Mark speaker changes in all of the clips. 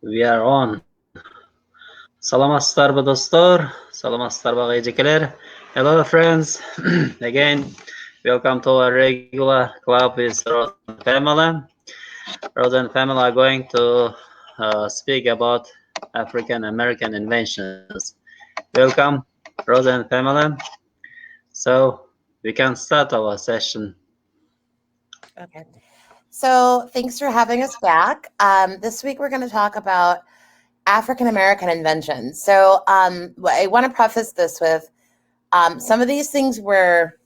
Speaker 1: We are on. Salamatlar dostlar. Salamatlar bagaycıklar. Hello friends. Again, welcome to our regular club with Rosa and Pamela. Rosa and Pamela are going to speak about African American inventions. Welcome, Rosa and Pamela. So we can start our session.
Speaker 2: Okay. So thanks for having us back. This week we're going to talk about African American inventions. So I want to preface this with some of these things were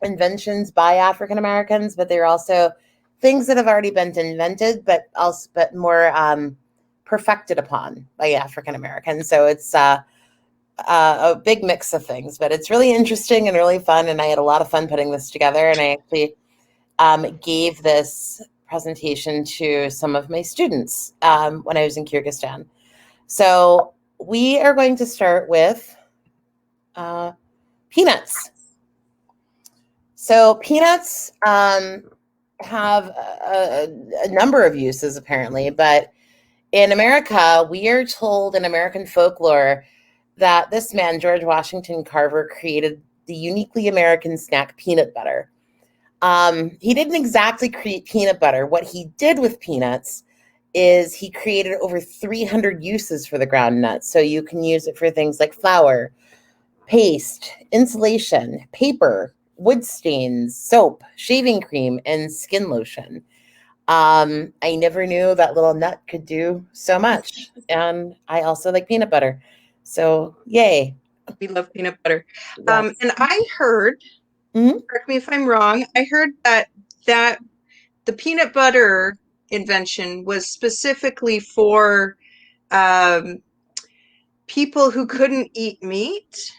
Speaker 2: inventions by African Americans, but they're also things that have already been invented, but more perfected upon by African Americans. So it's a big mix of things, but it's really interesting and really fun. And I had a lot of fun putting this together. And I actually gave this presentation to some of my students when I was in Kyrgyzstan. So we are going to start with peanuts. So peanuts have a number of uses apparently, but in America, we are told in American folklore that this man, George Washington Carver, created the uniquely American snack peanut butter. He didn't exactly create peanut butter. What he did with peanuts is he created over 300 uses for the ground nuts. So you can use it for things like flour, paste, insulation, paper, wood stains, soap, shaving cream, and skin lotion. I never knew that little nut could do so much. And I also like peanut butter. So yay.
Speaker 3: We love peanut butter. Yes. And I heard, correct me if I'm wrong, I heard that the peanut butter invention was specifically for people who couldn't eat meat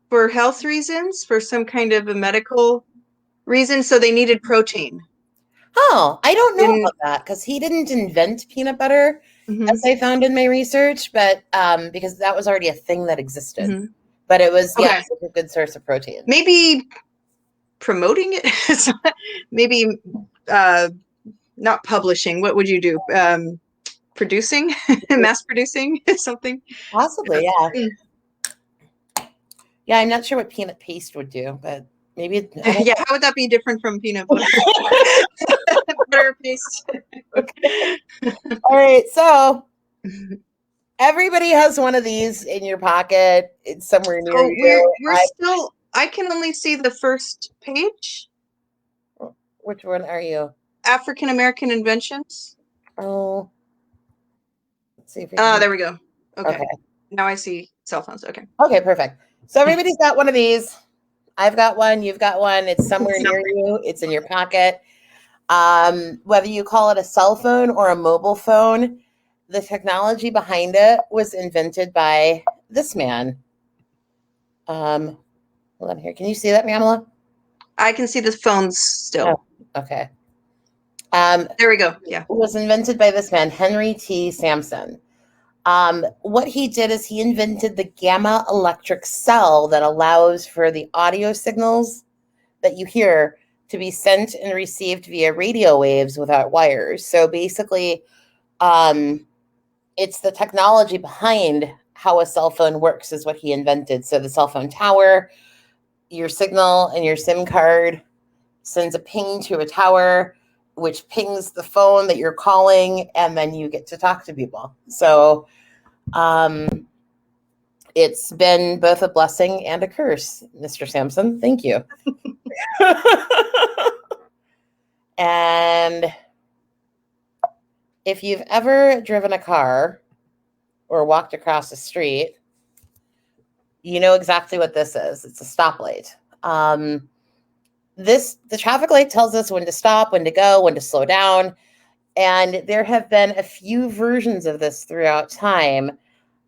Speaker 3: for health reasons, for some kind of a medical reason, so they needed protein.
Speaker 2: Oh, I don't know about that because he didn't invent peanut butter, as I found in my research, but because that was already a thing that existed. But it was, it was a good source of protein.
Speaker 3: Maybe promoting it, maybe not publishing. What would you do? Producing, mass producing something?
Speaker 2: Possibly, yeah. Yeah, I'm not sure what peanut paste would do, but maybe.
Speaker 3: Yeah, how would that be different from peanut butter? Butter paste.
Speaker 2: Okay. All right, so everybody has one of these in your pocket. It's somewhere near you.
Speaker 3: We're still. I can only see the first page.
Speaker 2: Which one are you?
Speaker 3: African American inventions.
Speaker 2: Oh. Let's see if we can...
Speaker 3: there we go. Okay. Now I see cell phones. Okay.
Speaker 2: Okay, perfect. So everybody's got one of these. I've got one. You've got one. It's somewhere near you. It's in your pocket. Whether you call it a cell phone or a mobile phone, the technology behind it was invented by this man. Hold on here. Can you see that, Pamela?
Speaker 3: I can see the phones still.
Speaker 2: Oh, okay.
Speaker 3: There we go. Yeah.
Speaker 2: It was invented by this man, Henry T. Sampson. What he did is he invented the gamma electric cell that allows for the audio signals that you hear to be sent and received via radio waves without wires. So basically, it's the technology behind how a cell phone works is what he invented. So the cell phone tower, your signal and your SIM card sends a ping to a tower, which pings the phone that you're calling, and then you get to talk to people. So it's been both a blessing and a curse, Mr. Sampson. Thank you. And if you've ever driven a car or walked across the street, you know exactly what this is. It's a stoplight. The traffic light tells us when to stop, when to go, when to slow down. And there have been a few versions of this throughout time.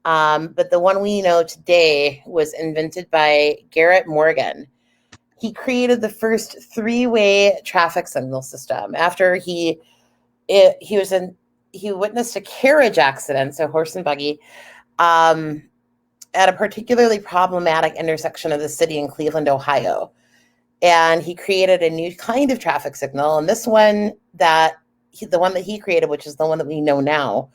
Speaker 2: But the one we know today was invented by Garrett Morgan. He created the first three-way traffic signal system after he witnessed a carriage accident, so horse and buggy, at a particularly problematic intersection of the city in Cleveland, Ohio. And he created a new kind of traffic signal. And this one the one that he created, which is the one that we know now,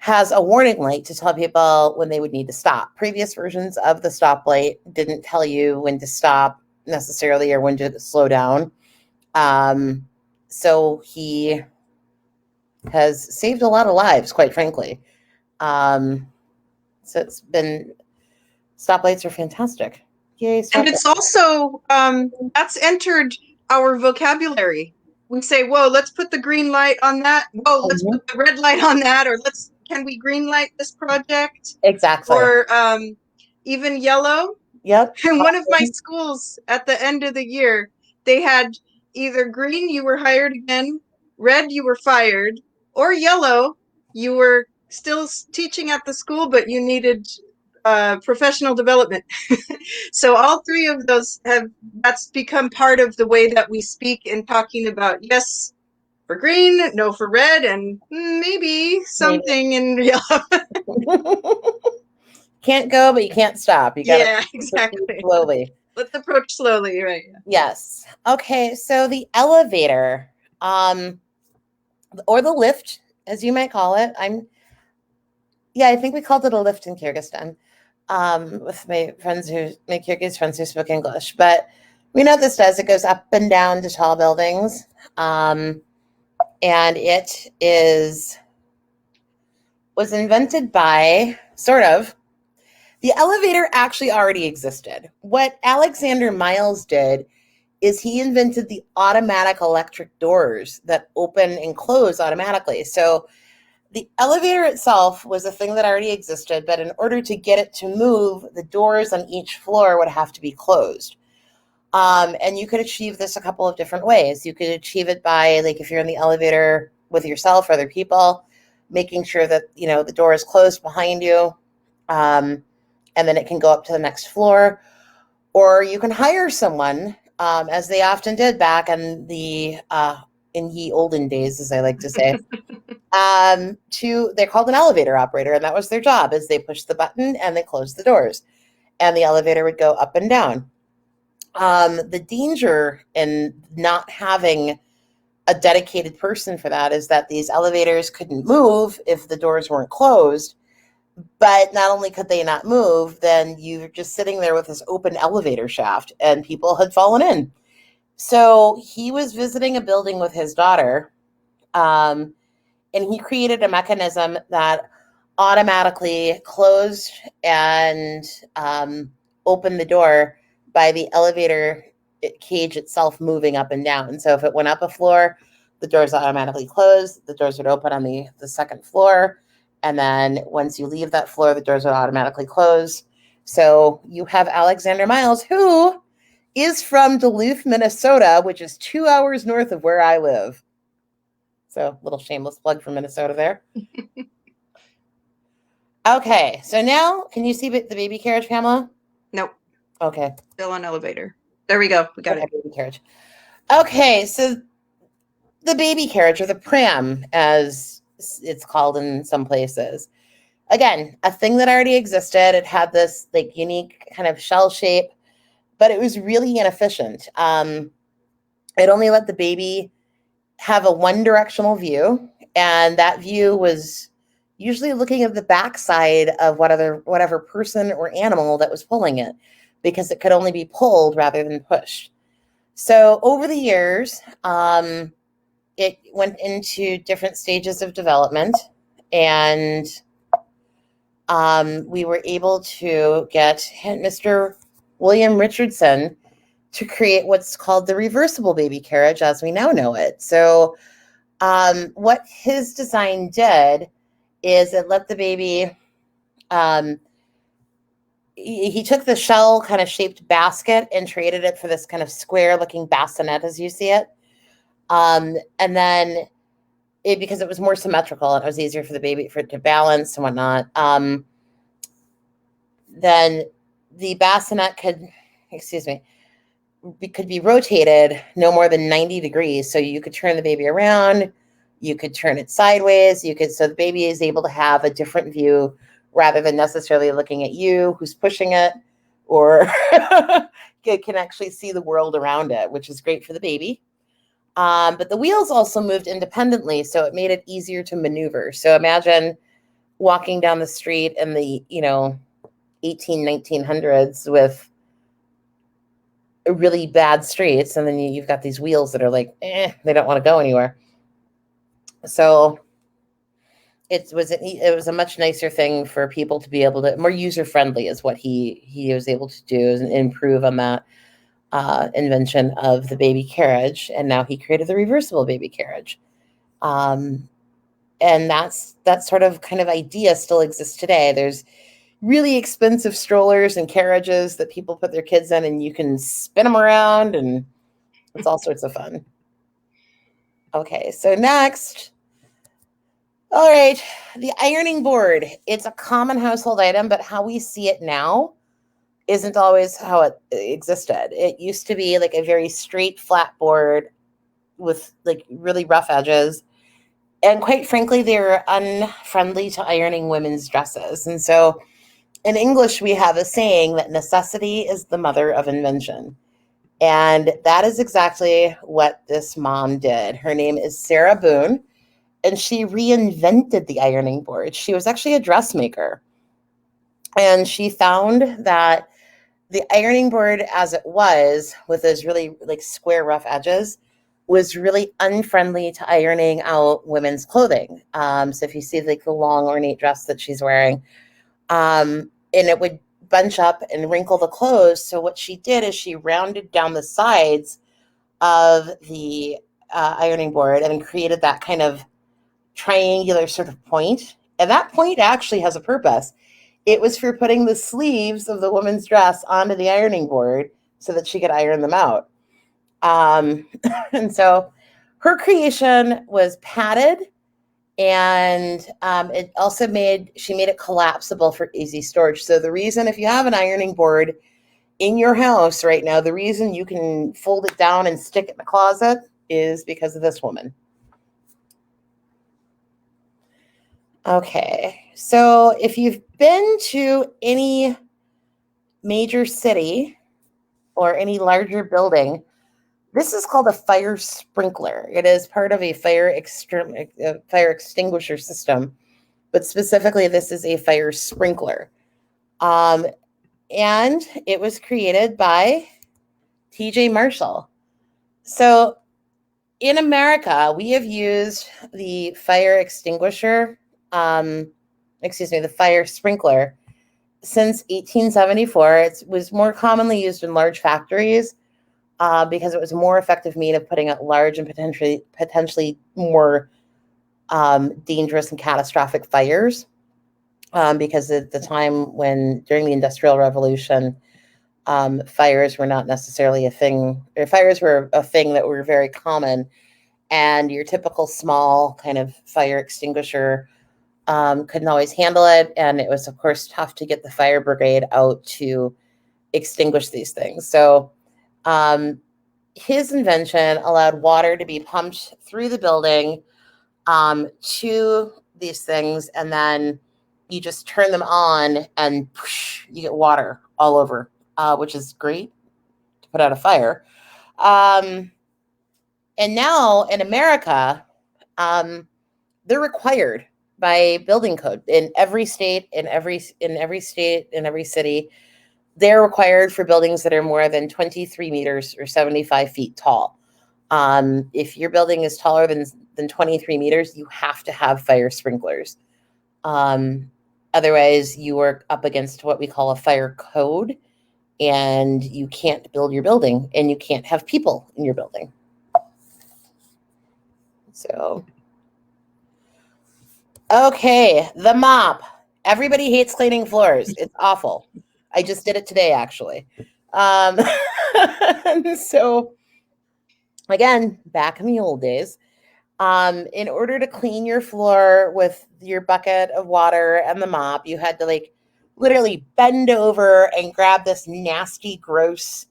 Speaker 2: has a warning light to tell people when they would need to stop. Previous versions of the stoplight didn't tell you when to stop necessarily or when to slow down. So he has saved a lot of lives, quite frankly. So it's been, stoplights are fantastic. Yay, stoplights.
Speaker 3: And it's also, that's entered our vocabulary. We say, whoa, let's put the green light on that. Whoa, let's put the red light on that. Or can we green light this project?
Speaker 2: Exactly.
Speaker 3: Or even yellow.
Speaker 2: Yep.
Speaker 3: In one of my schools at the end of the year, they had either green, you were hired again, red, you were fired, or yellow, you were still teaching at the school, but you needed professional development. So all three of those that's become part of the way that we speak in talking about yes for green, no for red, and maybe something in yellow.
Speaker 2: Can't go, but you can't stop. You gotta
Speaker 3: exactly.
Speaker 2: Slowly.
Speaker 3: Let's approach slowly, right?
Speaker 2: Yes. Okay, so the elevator, or the lift, as you might call it. I think we called it a lift in Kyrgyzstan. With my Kyrgyz friends who spoke English. But we know what this does. It goes up and down to tall buildings. And it was invented by, the elevator actually already existed. What Alexander Miles did is he invented the automatic electric doors that open and close automatically. So the elevator itself was a thing that already existed, but in order to get it to move, the doors on each floor would have to be closed. And you could achieve this a couple of different ways. You could achieve it by, like, if you're in the elevator with yourself or other people, making sure that, the door is closed behind you, and then it can go up to the next floor. Or you can hire someone, as they often did back in the in ye olden days, as I like to say. They're called an elevator operator, and that was their job, is they pushed the button and they closed the doors, and the elevator would go up and down. The danger in not having a dedicated person for that is that these elevators couldn't move if the doors weren't closed. But not only could they not move, then you're just sitting there with this open elevator shaft, and people had fallen in. So he was visiting a building with his daughter, and he created a mechanism that automatically closed and opened the door by the elevator cage itself moving up and down. So if it went up a floor, the doors automatically closed. The doors would open on the second floor. And then once you leave that floor, the doors would automatically close. So you have Alexander Miles, who is from Duluth, Minnesota, which is 2 hours north of where I live. So little shameless plug for Minnesota there. Okay, so now can you see the baby carriage, Pamela?
Speaker 3: Nope.
Speaker 2: Okay.
Speaker 3: Still on elevator. There we go. We got it.
Speaker 2: Baby carriage. Okay, so the baby carriage, or the pram, as it's called in some places. Again, a thing that already existed. It had this unique kind of shell shape, but it was really inefficient. It only let the baby have a one-directional view, and that view was usually looking at the backside of whatever person or animal that was pulling it, because it could only be pulled rather than pushed. So over the years, it went into different stages of development, and we were able to get Mr. William Richardson to create what's called the reversible baby carriage as we now know it. So what his design did is it let the baby, he took the shell kind of shaped basket and traded it for this kind of square looking bassinet as you see it. And then because it was more symmetrical and it was easier for the baby for it to balance and whatnot, then the bassinet could be rotated no more than 90 degrees. So you could turn the baby around, you could turn it sideways, so the baby is able to have a different view rather than necessarily looking at you who's pushing it, or it can actually see the world around it, which is great for the baby. But the wheels also moved independently, so it made it easier to maneuver. So imagine walking down the street in the, 1900s with really bad streets, and then you've got these wheels that are like, they don't want to go anywhere. So it was a much nicer thing for people to be able to, more user friendly is what he was able to do, and improve on that invention of the baby carriage. And now he created the reversible baby carriage. And that sort of kind of idea still exists today. There's really expensive strollers and carriages that people put their kids in, and you can spin them around, and it's all sorts of fun. Okay, so next. All right, the ironing board. It's a common household item, but how we see it now isn't always how it existed. It used to be like a very straight, flat board with like really rough edges. And quite frankly, they were unfriendly to ironing women's dresses. And so in English, we have a saying that necessity is the mother of invention. And that is exactly what this mom did. Her name is Sarah Boone, and she reinvented the ironing board. She was actually a dressmaker. And she found that the ironing board as it was, with those really like square, rough edges, was really unfriendly to ironing out women's clothing. So if you see like the long ornate dress that she's wearing, and it would bunch up and wrinkle the clothes. So what she did is she rounded down the sides of the ironing board and created that kind of triangular sort of point. And that point actually has a purpose. It was for putting the sleeves of the woman's dress onto the ironing board so that she could iron them out. And so her creation was padded, and she made it collapsible for easy storage. So the reason, if you have an ironing board in your house right now, the reason you can fold it down and stick it in the closet is because of this woman. Okay, so if you've been to any major city or any larger building, this is called a fire sprinkler. It is part of a fire extinguisher system, but specifically this is a fire sprinkler. And it was created by T.J. Marshall. So in America, we have used the fire extinguisher, the fire sprinkler since 1874. It was more commonly used in large factories because it was a more effective means of putting out large and potentially more dangerous and catastrophic fires. Because at the time during the Industrial Revolution, fires were not necessarily a thing. Fires were a thing that were very common, and your typical small kind of fire extinguisher couldn't always handle it. And it was, of course, tough to get the fire brigade out to extinguish these things. So his invention allowed water to be pumped through the building to these things, and then you just turn them on and you get water all over, which is great to put out a fire. And now in America, they're required by building code in every state, in every city. They're required for buildings that are more than 23 meters or 75 feet tall. If your building is taller than 23 meters, you have to have fire sprinklers. Otherwise, you are up against what we call a fire code, and you can't build your building, and you can't have people in your building. So, okay, the mop. Everybody hates cleaning floors. It's awful. I just did it today, actually. So, again, back in the old days, in order to clean your floor with your bucket of water and the mop, you had to literally bend over and grab this nasty, gross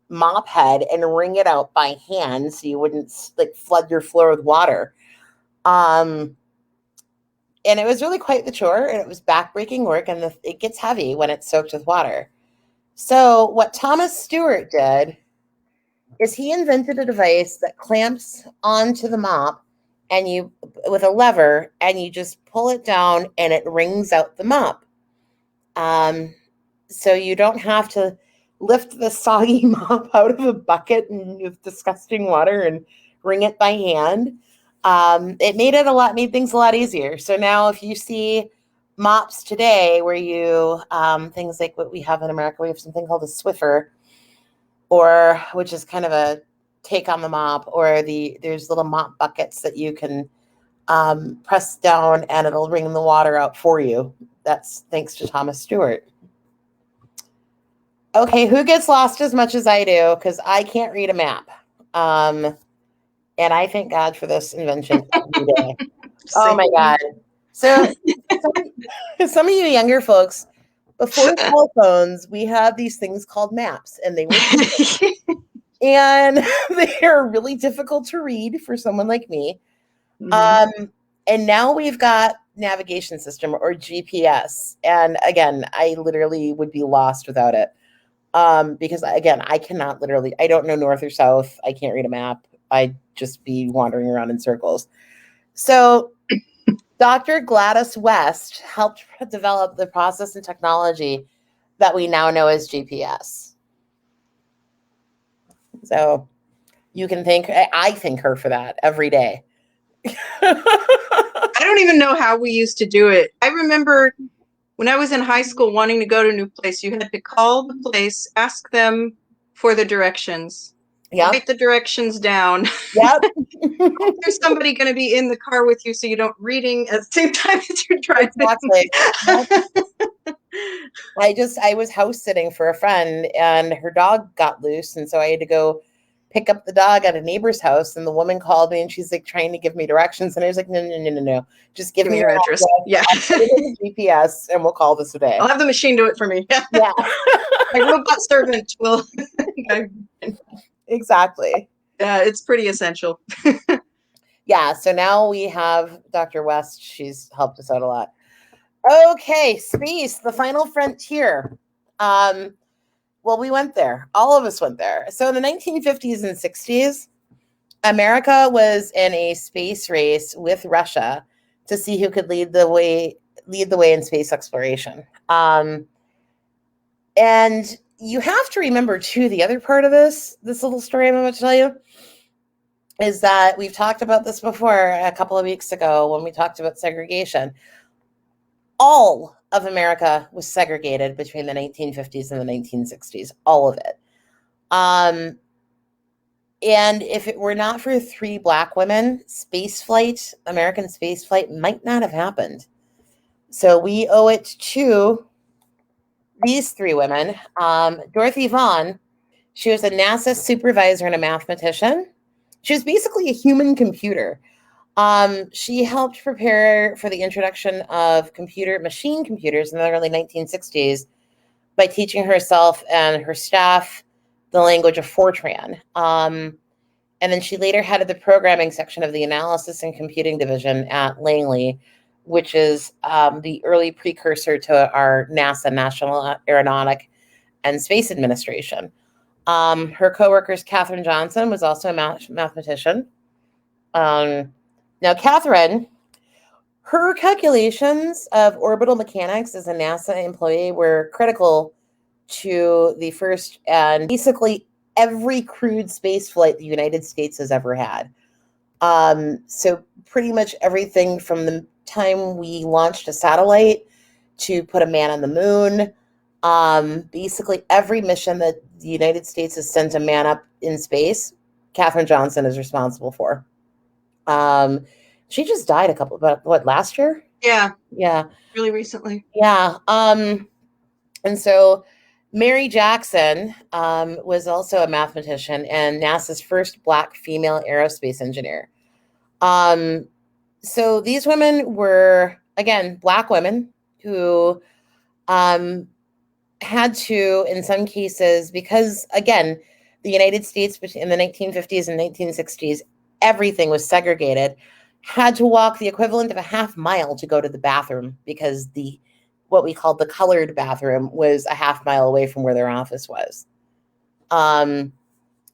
Speaker 2: mop head and wring it out by hand so you wouldn't flood your floor with water. And it was really quite the chore, and it was backbreaking work, and it gets heavy when it's soaked with water. So what Thomas Stewart did is he invented a device that clamps onto the mop and you with a lever, and you just pull it down and it wrings out the mop. So you don't have to lift the soggy mop out of a bucket and with disgusting water and wring it by hand. It made things a lot easier. So now if you see mops today where you things like what we have in America, we have something called a Swiffer, or which is kind of a take on the mop, or there's little mop buckets that you can press down and it'll wring the water out for you. That's thanks to Thomas Stewart. Okay, who gets lost as much as I do? Because I can't read a map. And I thank God for this invention every day. Oh my God. So some of you younger folks, before cell phones, we had these things called maps, and they were and they are really difficult to read for someone like me. And now we've got navigation system or GPS. And again, I literally would be lost without it. Because again, I don't know north or south. I can't read a map. I'd just be wandering around in circles. So Dr. Gladys West helped develop the process and technology that we now know as GPS. So you can I thank her for that every day.
Speaker 3: I don't even know how we used to do it. I remember when I was in high school wanting to go to a new place, you had to call the place, ask them for the directions.
Speaker 2: Yeah.
Speaker 3: Write the directions down.
Speaker 2: Yep.
Speaker 3: There's somebody going to be in the car with you so you don't reading at the same time as you're driving.
Speaker 2: Exactly. I was house sitting for a friend and her dog got loose. And so I had to go pick up the dog at a neighbor's house. And the woman called me and she's like trying to give me directions. And I was like, no. Just give me your address.
Speaker 3: Yeah.
Speaker 2: GPS and we'll call this a day.
Speaker 3: I'll have the machine do it for me.
Speaker 2: Yeah.
Speaker 3: My robot servant will.
Speaker 2: Exactly.
Speaker 3: It's pretty essential.
Speaker 2: Yeah. So now we have Dr. West. She's helped us out a lot. Okay. Space, the final frontier. Well, we went there. All of us went there. So in the 1950s and 60s, America was in a space race with Russia to see who could lead the way in space exploration. And you have to remember too, the other part of this little story I'm about to tell you is that we've talked about this before a couple of weeks ago when we talked about segregation. All of America was segregated between the 1950s and the 1960s, all of it. And if it were not for 3 Black women, American space flight might not have happened. So we owe it to these 3 women. Dorothy Vaughan, she was a NASA supervisor and a mathematician. She was basically a human computer. She helped prepare for the introduction of machine computers in the early 1960s by teaching herself and her staff the language of Fortran. And then she later headed the programming section of the Analysis and Computing Division at Langley, which is the early precursor to our NASA, National Aeronautic and Space Administration. Her coworkers, Katherine Johnson, was also a mathematician. Now, Katherine, her calculations of orbital mechanics as a NASA employee were critical to the first and basically every crewed space flight the United States has ever had. So pretty much everything from the time we launched a satellite to put a man on the moon, basically every mission that the United States has sent a man up in space, Katherine Johnson is responsible for. She just died last year?
Speaker 3: Yeah.
Speaker 2: Yeah.
Speaker 3: Really recently.
Speaker 2: Yeah. And so Mary Jackson was also a mathematician and NASA's first Black female aerospace engineer. So these women were, again, Black women who had to, in some cases, because, again, the United States in the 1950s and 1960s, everything was segregated, had to walk the equivalent of a half mile to go to the bathroom because what we called the colored bathroom was a half mile away from where their office was.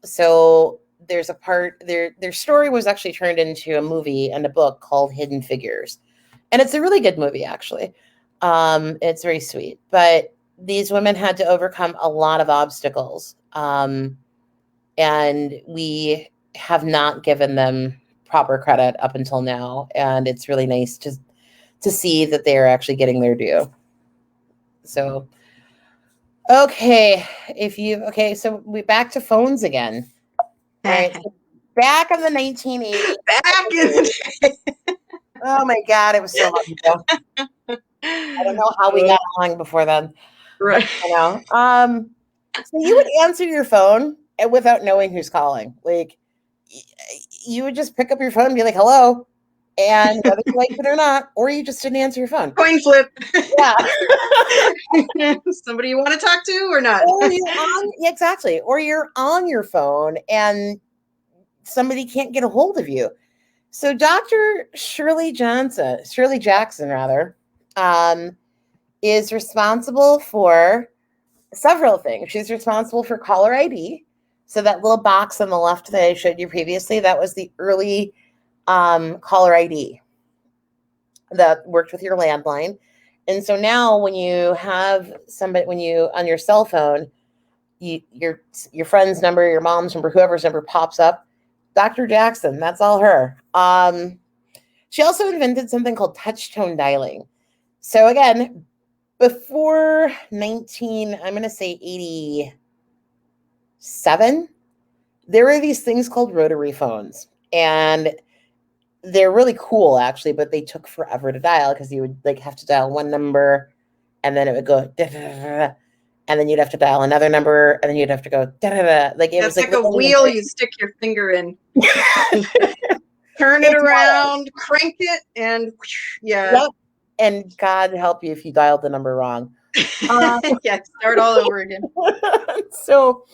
Speaker 2: So there's a part, their story was actually turned into a movie and a book called Hidden Figures. And it's a really good movie, actually. It's very sweet. But these women had to overcome a lot of obstacles. And we have not given them proper credit up until now. And it's really nice to see that they are actually getting their due. So, okay. So we back to phones again. All right. So back in the 1980s.
Speaker 3: Back in the day.
Speaker 2: Oh my God, it was so long ago. I don't know how we got along before then.
Speaker 3: Right.
Speaker 2: So you would answer your phone without knowing who's calling. Like, you would just pick up your phone and be like, hello. And whether you liked it or not, or you just didn't answer your phone.
Speaker 3: Coin flip.
Speaker 2: Yeah.
Speaker 3: Somebody you want to talk to or not?
Speaker 2: Exactly. Or you're on your phone and somebody can't get a hold of you. So Dr. Shirley Jackson, is responsible for several things. She's responsible for caller ID. So that little box on the left that I showed you previously, that was the early caller ID that worked with your landline. And so now when you have somebody, on your cell phone, your friend's number, your mom's number, whoever's number pops up, Dr. Jackson, that's all her. She also invented something called touch tone dialing. So again, before I'm going to say 87, there were these things called rotary phones. And they're really cool, actually, but they took forever to dial because you would have to dial one number and then it would go and then you'd have to dial another number and then you'd have to go like it was
Speaker 3: like a wheel you stick your finger in. Turn it around, crank it, and yeah.
Speaker 2: Yep. And God help you if you dialed the number wrong.
Speaker 3: Yeah, start all over again.
Speaker 2: So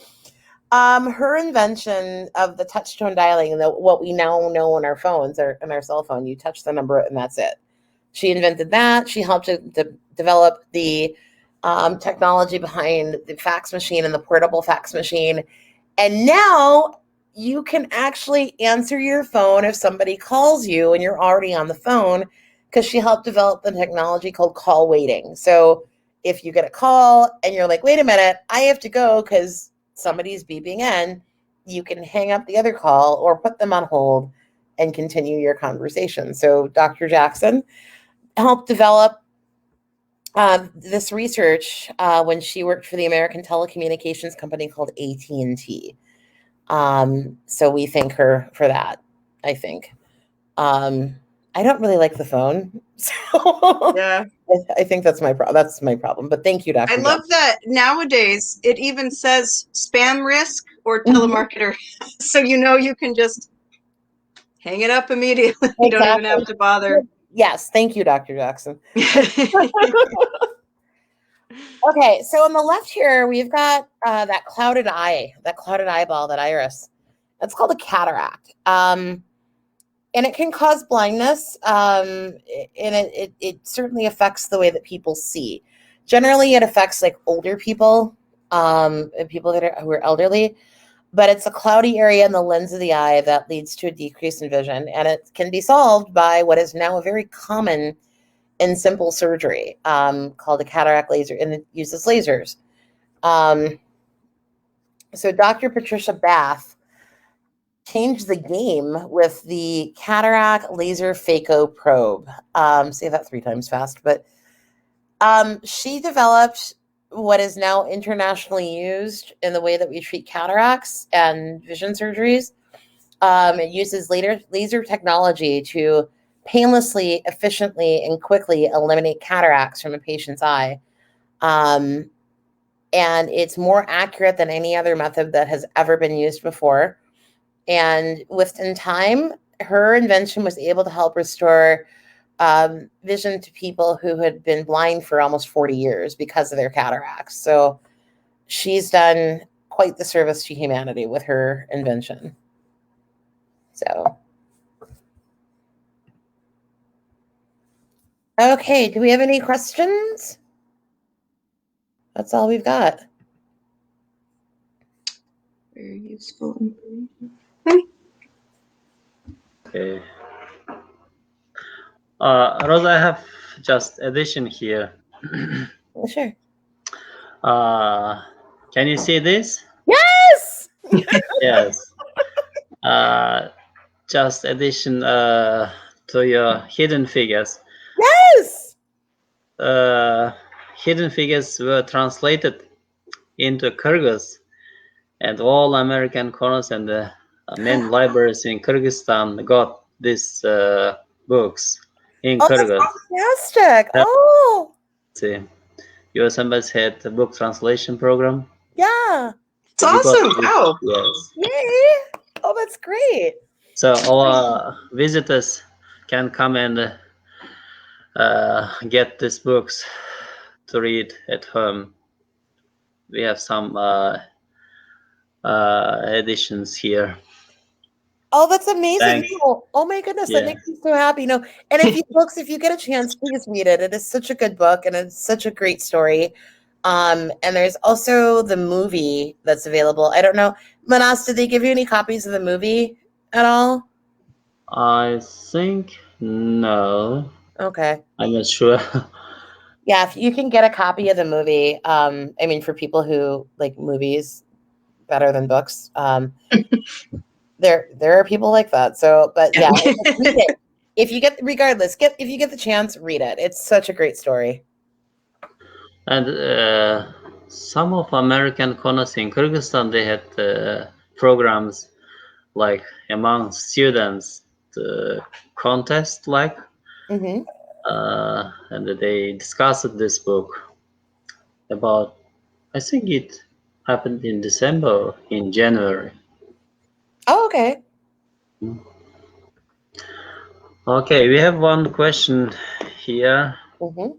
Speaker 2: her invention of the touch tone dialing, and what we now know on our phones or in our cell phone, you touch the number and that's it. She invented that. She helped to develop the technology behind the fax machine and the portable fax machine. And now you can actually answer your phone if somebody calls you and you're already on the phone, because she helped develop the technology called call waiting. So if you get a call and you're like, wait a minute, I have to go because somebody's beeping in, you can hang up the other call or put them on hold and continue your conversation. So Dr. Jackson helped develop this research when she worked for the American telecommunications company called AT&T. So we thank her for that, I think. I don't really like the phone. So
Speaker 3: yeah.
Speaker 2: I think that's my problem. But thank you, Dr.
Speaker 3: I love that nowadays it even says spam risk or telemarketer. So you can just hang it up immediately.
Speaker 2: Exactly.
Speaker 3: You don't even have to bother.
Speaker 2: Yes, thank you, Dr. Jackson. Okay, so on the left here, we've got that clouded eyeball, that iris. That's called a cataract. And it can cause blindness, and it certainly affects the way that people see. Generally, it affects older people, people who are elderly, but it's a cloudy area in the lens of the eye that leads to a decrease in vision, and it can be solved by what is now a very common and simple surgery called a cataract laser, and it uses lasers. So Dr. Patricia Bath changed the game with the cataract laser phaco probe. Say that 3 times fast, but she developed what is now internationally used in the way that we treat cataracts and vision surgeries. It uses laser technology to painlessly, efficiently, and quickly eliminate cataracts from a patient's eye. And it's more accurate than any other method that has ever been used before. And within time, her invention was able to help restore vision to people who had been blind for almost 40 years because of their cataracts. So she's done quite the service to humanity with her invention. So, okay, do we have any questions? That's all we've got.
Speaker 3: Very useful information.
Speaker 1: Okay. Rosa, I have just addition here.
Speaker 2: Sure.
Speaker 1: Can you see this?
Speaker 2: Yes.
Speaker 1: Yes. Just addition to your hidden figures.
Speaker 2: Yes.
Speaker 1: Hidden figures were translated into Kyrgyz, and all American corners and the main libraries in Kyrgyzstan got these books in
Speaker 2: Oh,
Speaker 1: Kyrgyz.
Speaker 2: that's fantastic. Oh.
Speaker 1: See, US Embassy had the book translation program.
Speaker 2: Yeah.
Speaker 3: It's awesome. Wow.
Speaker 1: Yes.
Speaker 2: Yay. Oh, that's great.
Speaker 1: So our visitors can come and get these books to read at home. We have some editions here.
Speaker 2: Oh, that's amazing.
Speaker 1: Thanks.
Speaker 2: Oh my goodness,
Speaker 1: Yeah.
Speaker 2: that makes me so happy. And if you get a chance, please read it. It is such a good book and it's such a great story. And there's also the movie that's available. I don't know. Manas, did they give you any copies of the movie at all?
Speaker 1: I think no.
Speaker 2: Okay.
Speaker 1: I'm not sure.
Speaker 2: Yeah, if you can get a copy of the movie, I mean, for people who like movies better than books, there are people like that. So, but yeah, read it. If you get the chance, read it. It's such a great story.
Speaker 1: And some of American corners in Kyrgyzstan, they had programs like among students, the contest like.
Speaker 2: Mm-hmm.
Speaker 1: And they discussed this book about, I think it happened in December or in January.
Speaker 2: Oh, okay.
Speaker 1: Okay, we have one question here.
Speaker 2: Mm-hmm.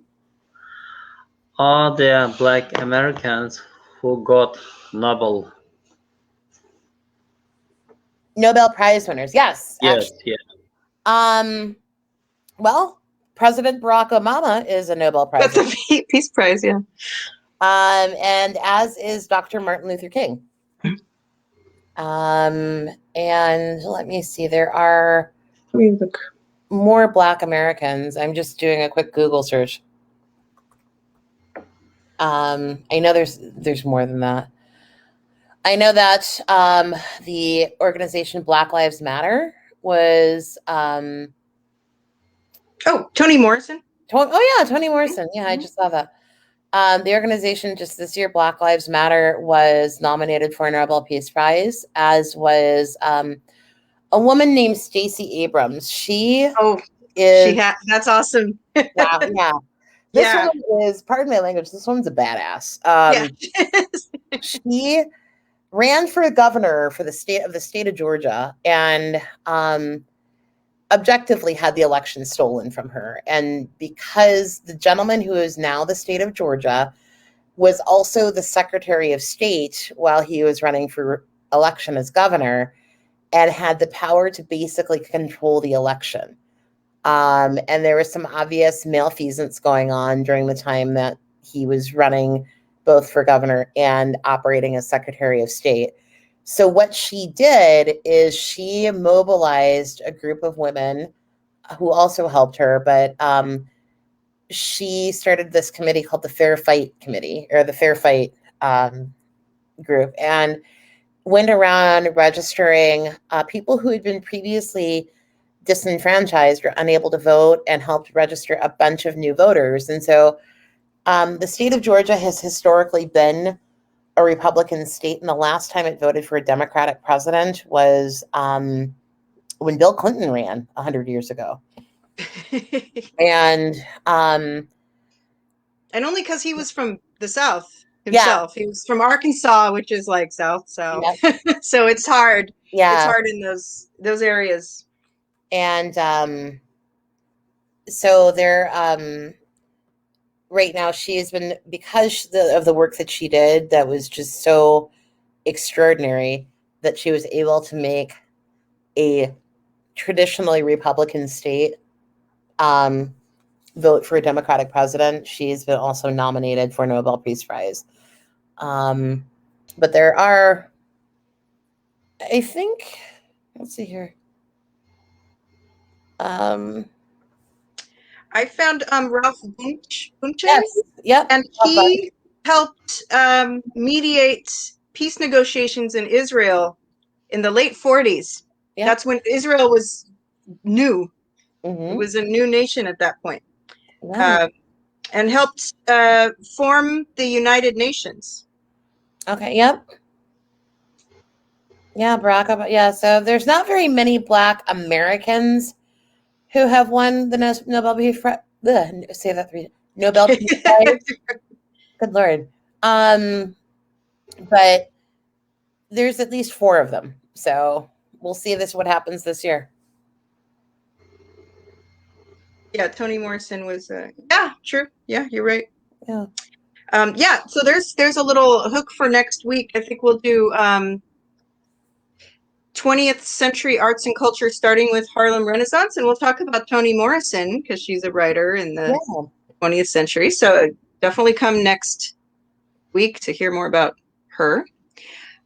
Speaker 1: Are there Black Americans who got Nobel
Speaker 2: Prize winners? Yes.
Speaker 1: Yes,
Speaker 2: Actually.
Speaker 1: yeah.
Speaker 2: Well, President Barack Obama is a Nobel Prize.
Speaker 3: That's a Peace Prize, yeah.
Speaker 2: And as is Dr. Martin Luther King. And let me see, there are more Black Americans. I'm just doing a quick Google search. I know there's more than that. I know that the organization Black Lives Matter was
Speaker 3: Toni Morrison.
Speaker 2: Toni Morrison. Yeah, I just saw that. The organization just this year, Black Lives Matter, was nominated for a Nobel Peace Prize, as was a woman named Stacey Abrams.
Speaker 3: That's awesome.
Speaker 2: Wow, yeah. This one is, pardon my language, this one's a badass. She ran for governor for the state of Georgia, and objectively had the election stolen from her. And because the gentleman who is now the state of Georgia was also the Secretary of State while he was running for election as governor, and had the power to basically control the election. And there was some obvious malfeasance going on during the time that he was running both for governor and operating as Secretary of State. So what she did is she mobilized a group of women who also helped her, but she started this committee called the Fair Fight Committee, or the Fair Fight group, and went around registering people who had been previously disenfranchised or unable to vote, and helped register a bunch of new voters. And so the state of Georgia has historically been a Republican state, and the last time it voted for a Democratic president was when Bill Clinton ran 100 years ago. And
Speaker 3: only because he was from the South himself. Yeah. He was from Arkansas, which is like South. So so it's hard. Yeah. It's hard in those areas.
Speaker 2: And so they're right now, she has been, because of the work that she did that was just so extraordinary, that she was able to make a traditionally Republican state vote for a Democratic president. She's been also nominated for a Nobel Peace Prize. But there are, I think, Let's see here.
Speaker 3: I found Ralph Bunchen.
Speaker 2: Yes. Yep.
Speaker 3: And he helped mediate peace negotiations in Israel in the late 40s.
Speaker 2: Yep.
Speaker 3: That's when Israel was new.
Speaker 2: Mm-hmm.
Speaker 3: It was a new nation at that point.
Speaker 2: Nice.
Speaker 3: And helped form the United Nations.
Speaker 2: Okay, yep. Yeah, Barack Obama. Yeah, so there's not very many Black Americans who have won the Nobel Peace Prize. Say that three. Nobel Peace Prize. Good Lord. But there's at least 4 of them. So we'll see what happens this year.
Speaker 3: Yeah, Toni Morrison was. Yeah, true. Yeah, you're right.
Speaker 2: Yeah.
Speaker 3: Yeah. So there's a little hook for next week. I think we'll do 20th century arts and culture, starting with Harlem Renaissance, and we'll talk about Toni Morrison because she's a writer in the 20th century. So definitely come next week to hear more about her.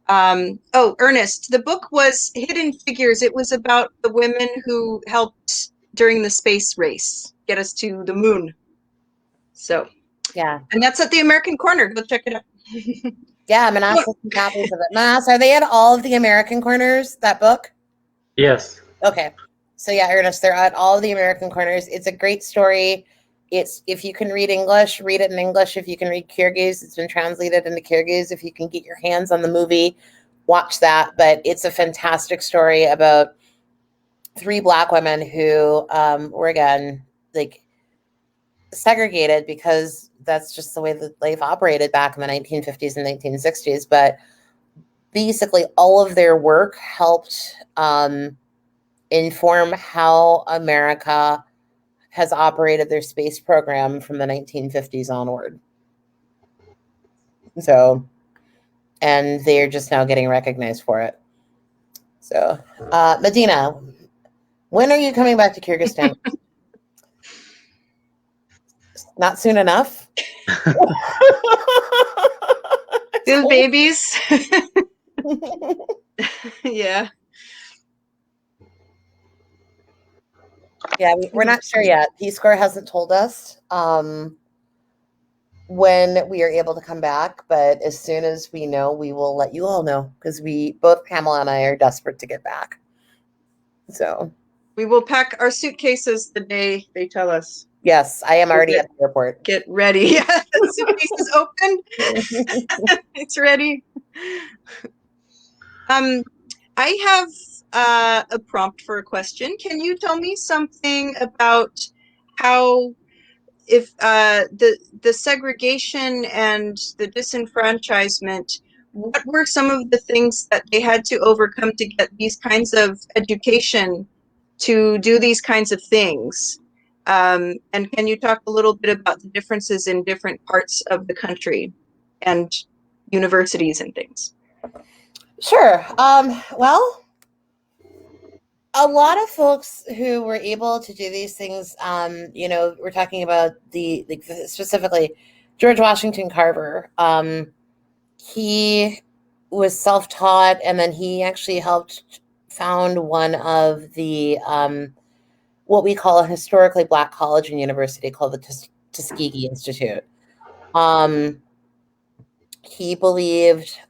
Speaker 3: Ernest, the book was Hidden Figures. It was about the women who helped during the space race get us to the moon. So
Speaker 2: yeah,
Speaker 3: and that's at the American Corner. Go check it out.
Speaker 2: Yeah, Manas has some copies of it. Manas, are they at all of the American Corners, that book?
Speaker 1: Yes.
Speaker 2: Okay. So yeah, Ernest, they're at all of the American Corners. It's a great story. It's, if you can read English, read it in English. If you can read Kyrgyz, it's been translated into Kyrgyz. If you can get your hands on the movie, watch that. But it's a fantastic story about 3 Black women who were, again, like, segregated because that's just the way that life operated back in the 1950s and 1960s. But basically all of their work helped inform how America has operated their space program from the 1950s onward. So, and they're just now getting recognized for it. So, Medina, when are you coming back to Kyrgyzstan? Not soon enough?
Speaker 3: Those babies. Yeah.
Speaker 2: Yeah, we're not sure yet. Peace Corps hasn't told us when we are able to come back, but as soon as we know, we will let you all know, because both Pamela and I are desperate to get back. So
Speaker 3: we will pack our suitcases the day they tell us.
Speaker 2: Yes, I am already at the airport.
Speaker 3: Get ready. Yeah, the suitcase is open. It's ready. I have a prompt for a question. Can you tell me something about how, if the segregation and the disenfranchisement, what were some of the things that they had to overcome to get these kinds of education to do these kinds of things? And can you talk a little bit about the differences in different parts of the country and universities and things?
Speaker 2: Sure. Well, a lot of folks who were able to do these things, we're talking about specifically George Washington Carver. He was self-taught, and then he actually helped found one of the what we call a historically Black college and university called the Tuskegee Institute. He believed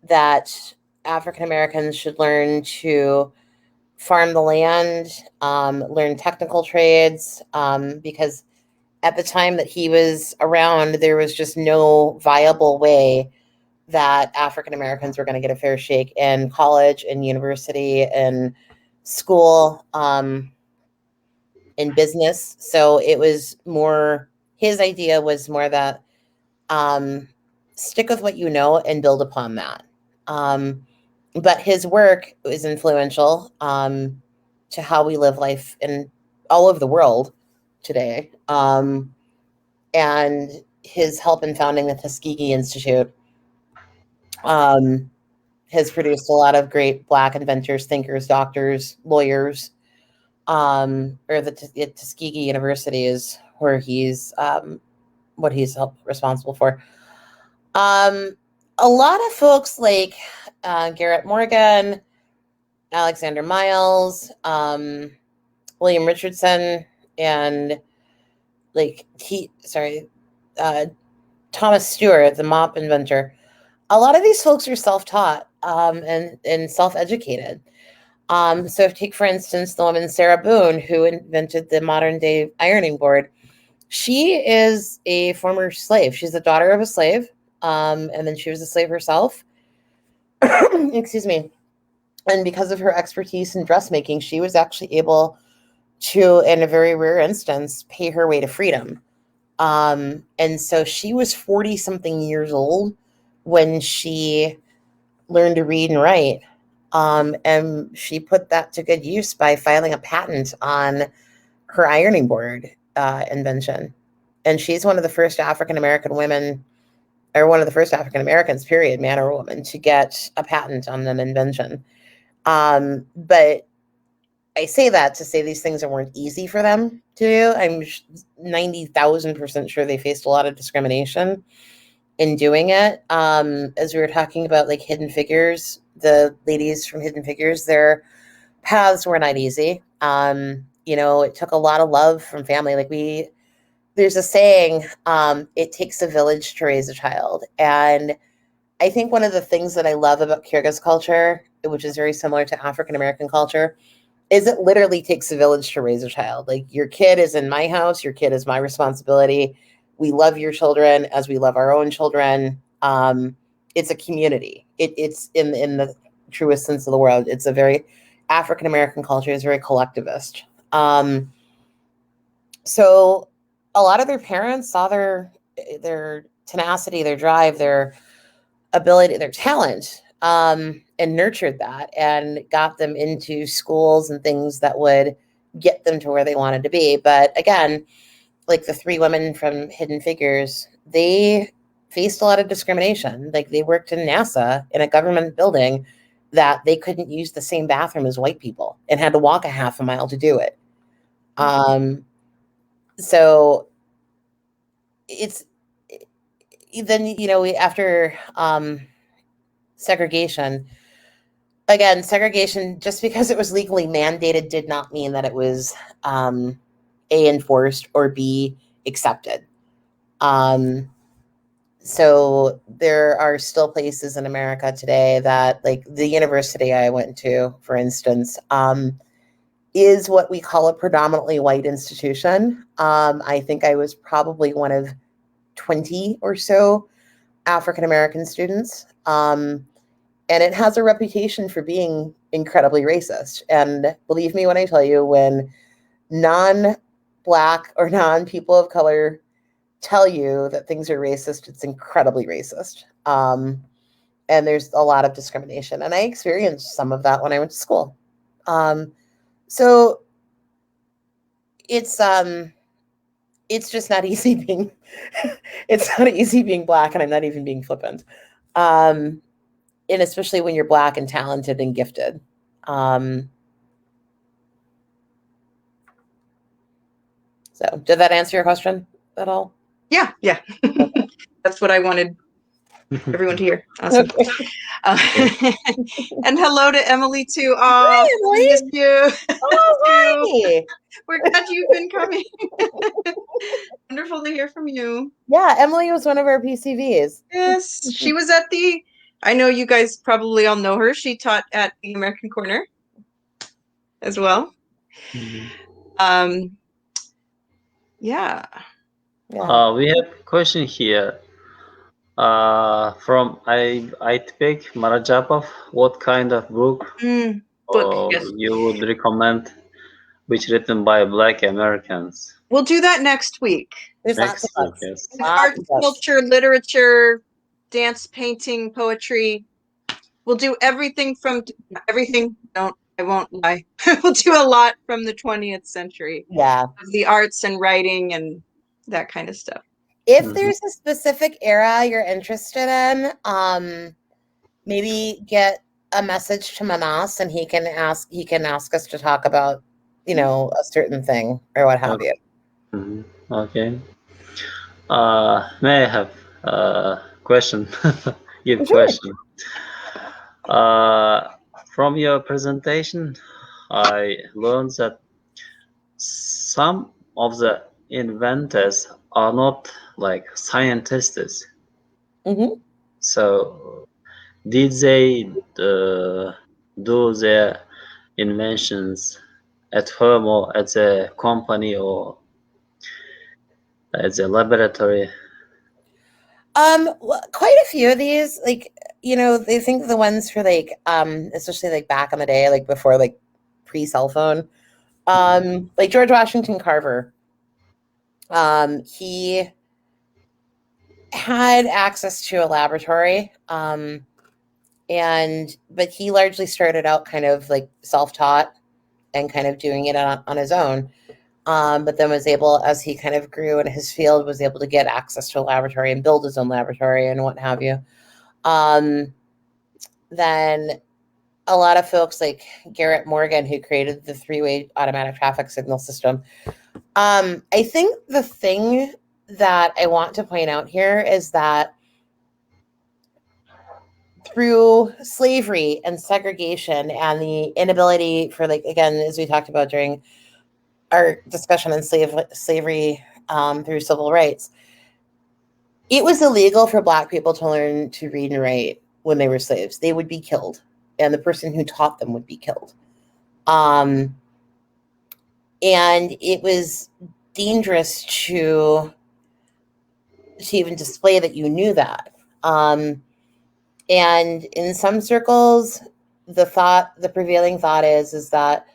Speaker 2: that African Americans should learn to farm the land, learn technical trades, because at the time that he was around, there was just no viable way that African Americans were going to get a fair shake in college and university and school, in business. So it was more, his idea was more that stick with what you know and build upon that. But his work is influential to how we live life in all over the world today. And his help in founding the Tuskegee Institute has produced a lot of great Black inventors, thinkers, doctors, lawyers. Or the Tuskegee University is where he's what he's responsible for. A lot of folks like Garrett Morgan, Alexander Miles, William Richardson, and Thomas Stewart, the mop inventor. A lot of these folks are self-taught and self-educated. So take, for instance, the woman Sarah Boone, who invented the modern-day ironing board. She is a former slave. She's the daughter of a slave, and then she was a slave herself. Excuse me. And because of her expertise in dressmaking, she was actually able to, in a very rare instance, pay her way to freedom. And so she was 40-something years old when she learned to read and write. And she put that to good use by filing a patent on her ironing board invention. And she's one of the first African-American women, or one of the first African-Americans, period, man or woman, to get a patent on an invention. But I say that to say these things weren't easy for them to do. I'm 90,000% sure they faced a lot of discrimination in doing it. As we were talking about, like, Hidden Figures, the ladies from Hidden Figures, their paths were not easy. It took a lot of love from family. There's a saying, it takes a village to raise a child. And I think one of the things that I love about Kyrgyz culture, which is very similar to African-American culture, is it literally takes a village to raise a child. Like, your kid is in my house, your kid is my responsibility. We love your children as we love our own children. It's a community. It's in the truest sense of the word. It's a very African-American culture, is very collectivist. So a lot of their parents saw their tenacity, their drive, their ability, their talent, and nurtured that and got them into schools and things that would get them to where they wanted to be. But again, like the three women from Hidden Figures, they faced a lot of discrimination. Like, they worked in NASA in a government building that they couldn't use the same bathroom as white people and had to walk a half a mile to do it. So it's then, after segregation, again, segregation, just because it was legally mandated did not mean that it was A, enforced, or B, accepted. So there are still places in America today that, like the university I went to, for instance, is what we call a predominantly white institution. I think I was probably one of 20 or so African-American students. And it has a reputation for being incredibly racist. And believe me when I tell you, when non-Black or non-people of color tell you that things are racist, it's incredibly racist. And there's a lot of discrimination. And I experienced some of that when I went to school. So it's just not easy being, it's not easy being Black, and I'm not even being flippant. And especially when you're Black and talented and gifted. So did that answer your question at all?
Speaker 3: Yeah. Okay. That's what I wanted everyone to hear. Awesome. And hello to Emily too.
Speaker 2: Hi, Emily.
Speaker 3: We missed you.
Speaker 2: Hi.
Speaker 3: We're glad you've been coming. Wonderful to hear from you.
Speaker 2: Yeah, Emily was one of our PCVs.
Speaker 3: Yes, she was at I know you guys probably all know her. She taught at the American Corner as well. Mm-hmm. Yeah.
Speaker 1: We have a question here from Aitbek Marajapov. What kind of book
Speaker 3: yes,
Speaker 1: you would recommend, which written by Black Americans?
Speaker 3: We'll do that next week.
Speaker 2: There's
Speaker 1: next week,
Speaker 2: yes.
Speaker 3: Art, culture, literature, dance, painting, poetry. We'll do everything from everything. I won't lie. We'll do a lot from the 20th century.
Speaker 2: Yeah.
Speaker 3: The arts and writing and that kind of stuff.
Speaker 2: If there's a specific era you're interested in, maybe get a message to Manas and he can ask us to talk about, a certain thing or what have you.
Speaker 1: Okay. May I have a question? Question. from your presentation, I learned that some of the inventors are not like scientists.
Speaker 2: Mm-hmm.
Speaker 1: So did they do their inventions at home or at the company or at the laboratory?
Speaker 2: Well, quite a few of these, like, they think the ones for like, especially like back in the day, like before like pre-cell phone, like George Washington Carver, he had access to a laboratory, but he largely started out kind of like self-taught and kind of doing it on his own. But then was able, as he kind of grew in his field, was able to get access to a laboratory and build his own laboratory and what have you. Then a lot of folks like Garrett Morgan, who created the three-way automatic traffic signal system. I think the thing that I want to point out here is that through slavery and segregation and the inability for, like, again, as we talked about during our discussion on slavery through civil rights, it was illegal for Black people to learn to read and write when they were slaves. They would be killed, and the person who taught them would be killed. And it was dangerous to even display that you knew that. And in some circles, the prevailing thought is that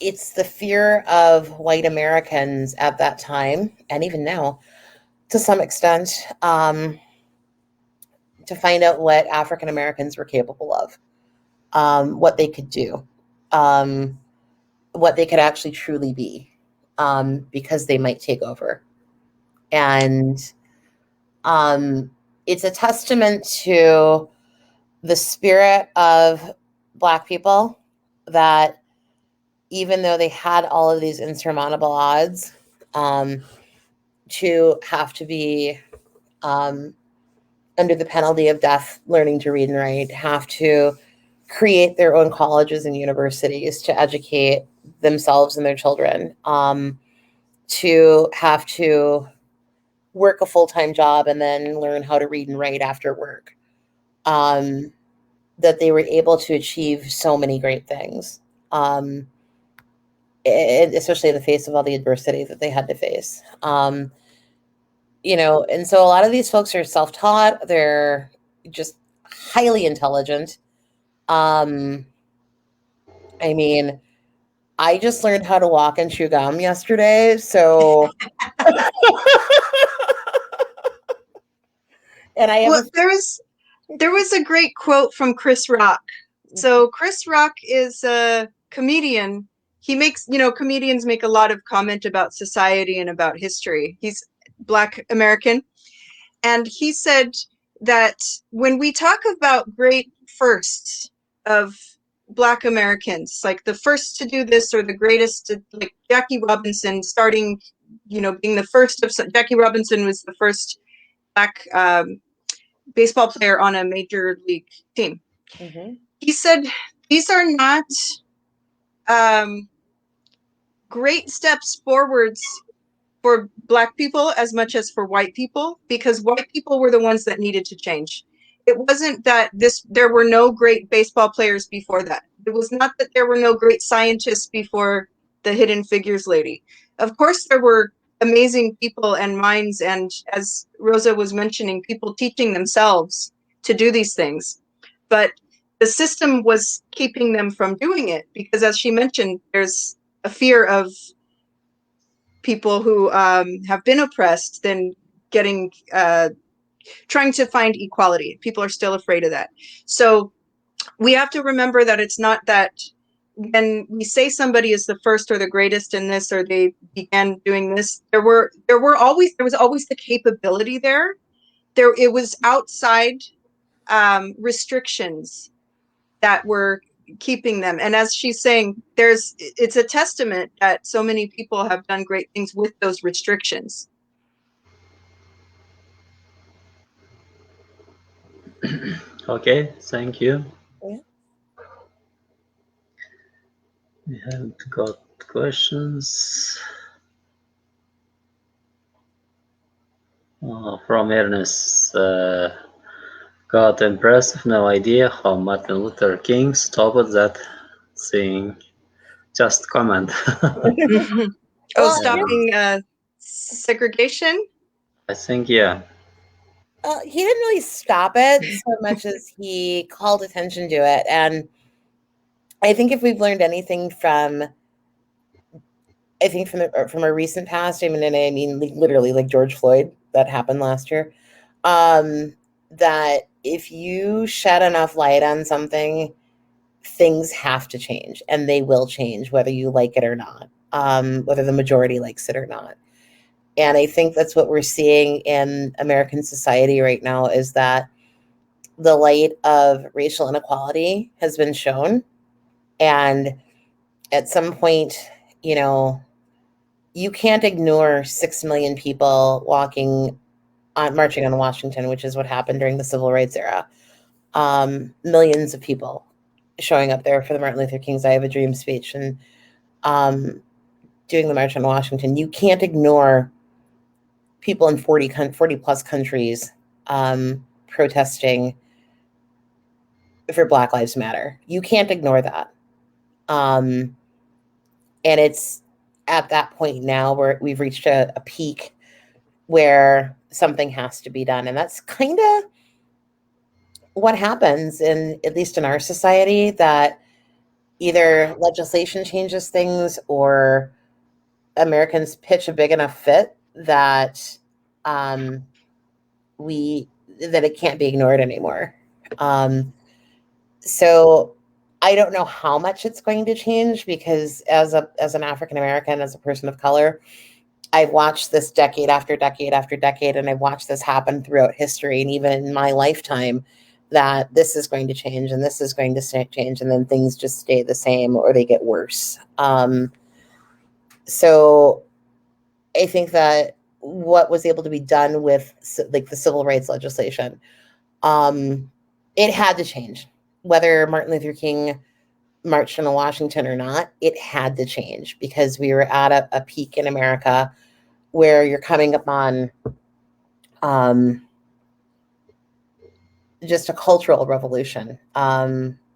Speaker 2: it's the fear of white Americans at that time, and even now, to some extent, to find out what African Americans were capable of, what they could do, what they could actually truly be, because they might take over. And it's a testament to the spirit of Black people that even though they had all of these insurmountable odds, to have to be under the penalty of death learning to read and write, have to create their own colleges and universities to educate themselves and their children, to have to work a full-time job and then learn how to read and write after work, that they were able to achieve so many great things, especially in the face of all the adversity that they had to face. And so a lot of these folks are self-taught. They're just highly intelligent. I mean, I just learned how to walk and chew gum yesterday, so and I have
Speaker 3: Well, there was a great quote from Chris Rock. So Chris Rock is a comedian. He makes, comedians make a lot of comment about society and about history. He's Black American. And he said that when we talk about great firsts of Black Americans, like the first to do this or the greatest, like Jackie Robinson starting, being the first of, Jackie Robinson was the first Black baseball player on a major league team.
Speaker 2: Mm-hmm.
Speaker 3: He said, these are not great steps forwards for Black people as much as for white people, because white people were the ones that needed to change. It wasn't that there were no great baseball players before that. It was not that there were no great scientists before the Hidden Figures lady. Of course, there were amazing people and minds, and as Rosa was mentioning, people teaching themselves to do these things. But the system was keeping them from doing it because, as she mentioned, there's a fear of people who have been oppressed then getting trying to find equality. People are still afraid of that. So we have to remember that it's not that when we say somebody is the first or the greatest in this, or they began doing this, there was always the capability there. It was outside restrictions that were keeping them. And as she's saying, it's a testament that so many people have done great things with those restrictions.
Speaker 1: Okay, thank you.
Speaker 2: Yeah.
Speaker 1: We have got questions from Ernest. Got impressive. No idea how Martin Luther King stopped that thing. Just comment.
Speaker 2: Well,
Speaker 3: stopping segregation.
Speaker 1: I think, yeah.
Speaker 2: He didn't really stop it so much as he called attention to it. And I think if we've learned anything from a recent past, I mean, like, literally, like George Floyd, that happened last year, that if you shed enough light on something, things have to change, and they will change whether you like it or not, whether the majority likes it or not. And I think that's what we're seeing in American society right now, is that the light of racial inequality has been shown. And at some point, you know, you can't ignore 6 million people marching on Washington, which is what happened during the civil rights era. Millions of people showing up there for the Martin Luther King's I Have a Dream speech and doing the March on Washington. You can't ignore people in 40 plus countries protesting for Black Lives Matter. You can't ignore that. And it's at that point now where we've reached a peak where something has to be done. And that's kind of what happens at least in our society, that either legislation changes things or Americans pitch a big enough fit that it can't be ignored anymore. So I don't know how much it's going to change, because as an African American, as a person of color, I've watched this decade after decade after decade, and I've watched this happen throughout history, and even in my lifetime, that this is going to change and this is going to change, and then things just stay the same or they get worse. So I think that what was able to be done with, like, the civil rights legislation, it had to change. Whether Martin Luther King marched on Washington or not, it had to change, because we were at a peak in America where you're coming up on just a cultural revolution.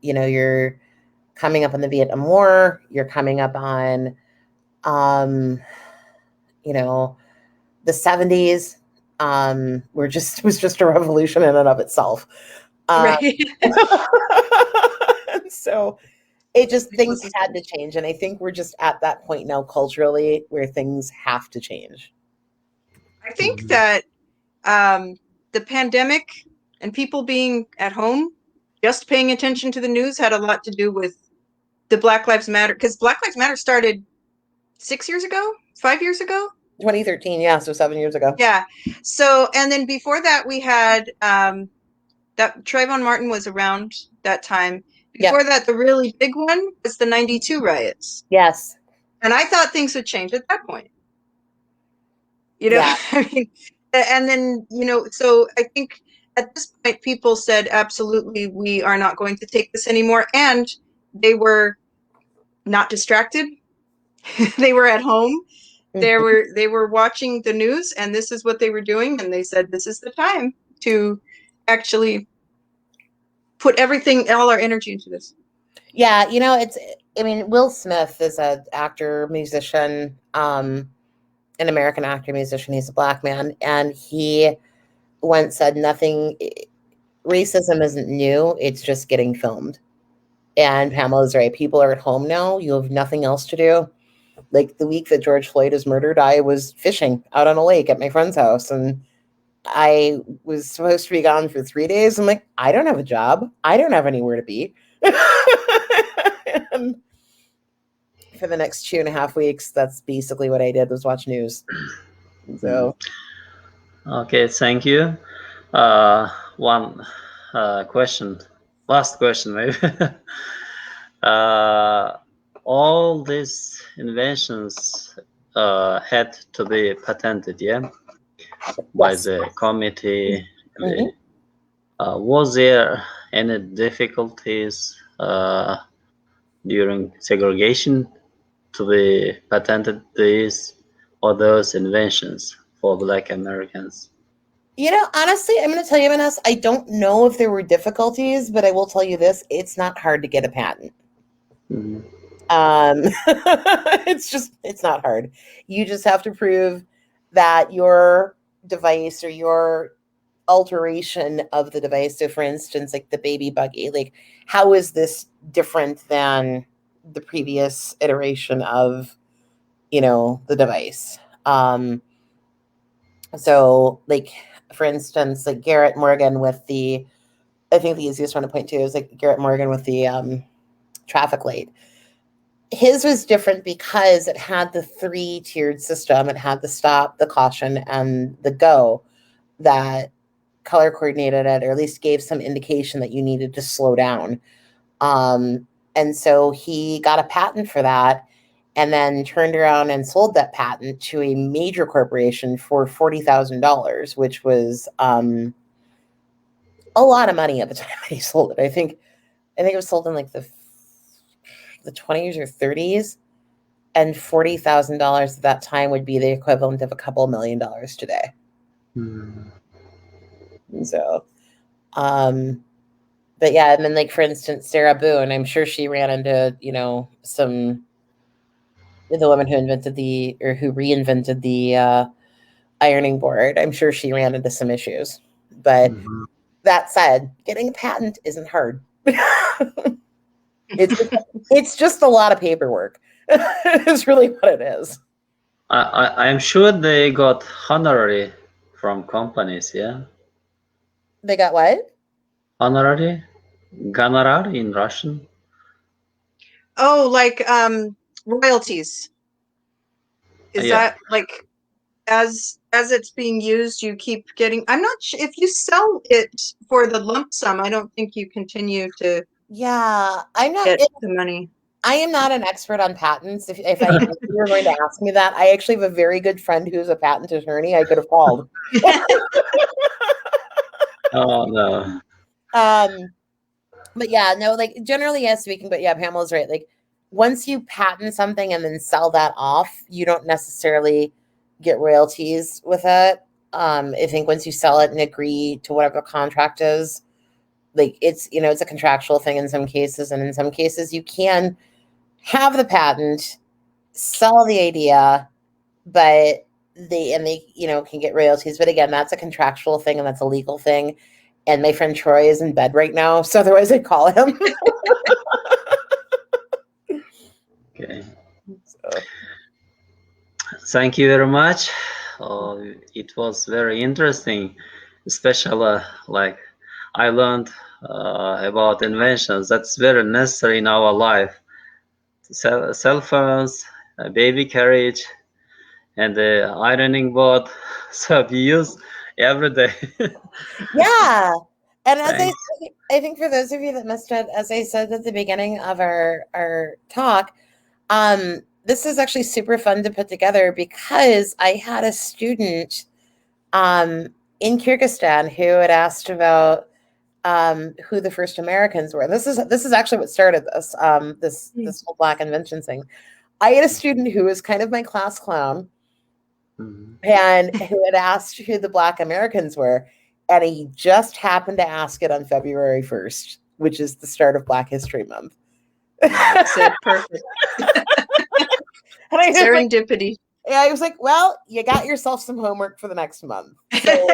Speaker 2: You're coming up on the Vietnam War. You're coming up on, the 70s. Was just a revolution in and of itself.
Speaker 3: Right.
Speaker 2: So things had to change. And I think we're just at that point now culturally where things have to change.
Speaker 3: I think that the pandemic and people being at home, just paying attention to the news, had a lot to do with the Black Lives Matter, because Black Lives Matter started 5 years ago?
Speaker 2: 2013, yeah, so 7 years ago.
Speaker 3: Yeah. So, and then before that, we had that Trayvon Martin was around that time. Before that, the really big one was the 92 riots.
Speaker 2: Yes.
Speaker 3: And I thought things would change at that point. I mean, and then, so I think at this point, people said, absolutely, we are not going to take this anymore. And they were not distracted. They were at home. They were watching the news, and this is what they were doing. And they said, this is the time to actually put all our energy into this.
Speaker 2: Yeah. Will Smith is an actor, musician, an American actor, musician. He's a Black man. And he once said, racism isn't new. It's just getting filmed. And Pamela's right. People are at home now. You have nothing else to do. Like, the week that George Floyd was murdered, I was fishing out on a lake at my friend's house, and I was supposed to be gone for 3 days. I'm like, I don't have a job. I don't have anywhere to be. And for the next 2.5 weeks, that's basically what I did, was watch news. So.
Speaker 1: Okay, thank you. One question, last question maybe. All these inventions had to be patented, yeah, by the committee. Was there any difficulties during segregation to be patented these or those inventions for Black Americans?
Speaker 2: You know, honestly, I'm going to tell you, Vanessa, I don't know if there were difficulties, but I will tell you this: it's not hard to get a patent.
Speaker 1: Mm-hmm.
Speaker 2: It's not hard. You just have to prove that your device or your alteration of the device. So for instance, like the baby buggy, like how is this different than the previous iteration of, the device? So like, for instance, like Garrett Morgan with I think the easiest one to point to is like Garrett Morgan with the traffic light. His was different because it had the 3-tiered system. It had the stop, the caution, and the go that color coordinated it, or at least gave some indication that you needed to slow down. And so he got a patent for that and then turned around and sold that patent to a major corporation for $40,000, which was a lot of money at the time he sold it. I think it was sold in like the 20s or 30s. And $40,000 at that time would be the equivalent of a couple $1 million today.
Speaker 1: Mm-hmm.
Speaker 2: So, but yeah, and then like for instance, Sarah Boone, I'm sure she ran into the woman who who reinvented the ironing board. I'm sure she ran into some issues. But that said, getting a patent isn't hard. It's just a lot of paperwork. It's really what it is.
Speaker 1: I'm sure they got honorary from companies, yeah?
Speaker 2: They got what?
Speaker 1: Honorary? Gonorar in Russian?
Speaker 3: Oh, like royalties. Is that like as it's being used, you keep getting? I'm not sure if you sell it for the lump sum. I don't think you continue to.
Speaker 2: Yeah, I'm not
Speaker 3: get the money.
Speaker 2: I am not an expert on patents. If you were going to ask me that, I actually have a very good friend who's a patent attorney. I could have called.
Speaker 1: Oh no.
Speaker 2: But yeah, no, like generally, yes, speaking. But yeah, Pamela's right. Like once you patent something and then sell that off, you don't necessarily get royalties with it. I think once you sell it and agree to whatever the contract is, like it's it's a contractual thing in some cases, and in some cases you can have the patent, sell the idea, but they can get royalties. But again, that's a contractual thing and that's a legal thing. And my friend Troy is in bed right now, so otherwise I'd call him.
Speaker 1: Okay. So. Thank you very much. It was very interesting, especially like I learned about inventions. That's very necessary in our life. Cell phones, a baby carriage, and the ironing board. So we use every day.
Speaker 2: Yeah. And as I think for those of you that missed it, as I said at the beginning of our talk, this is actually super fun to put together because I had a student in Kyrgyzstan who had asked about who the first Americans were. This is actually what started this this whole Black invention thing. I had a student who was kind of my class clown, and who had asked who the Black Americans were, and he just happened to ask it on February 1st, which is the start of Black History Month.
Speaker 3: Perfect. Serendipity.
Speaker 2: Yeah, I was like, well, you got yourself some homework for the next month. So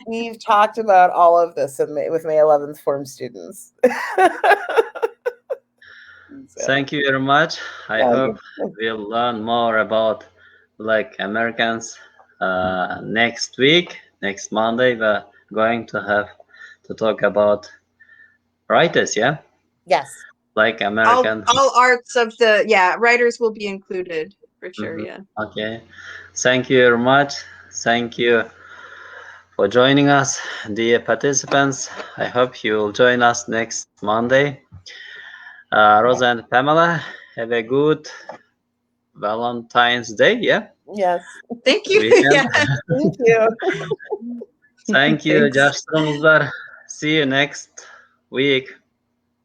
Speaker 2: we've talked about all of this with my 11th form students.
Speaker 1: Thank you very much. I hope we'll learn more about Black Americans next week. Next Monday, we're going to have to talk about writers, yeah?
Speaker 2: Yes.
Speaker 1: Black American.
Speaker 3: All arts of writers will be included for sure, yeah.
Speaker 1: Okay. Thank you very much. Thank you for joining us, dear participants. I hope you'll join us next Monday. Rosa and Pamela, have a good Valentine's Day, yeah?
Speaker 2: Yes.
Speaker 3: Thank you.
Speaker 2: Yeah. Thank you.
Speaker 1: Thank you, Josh Stromsdar. See you next week.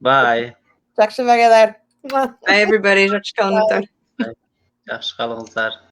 Speaker 1: Bye.
Speaker 2: Жақсы бағалар.
Speaker 3: Bye everybody. Жақсы қалыңыздар.
Speaker 1: Yaxşı qalыңızlar.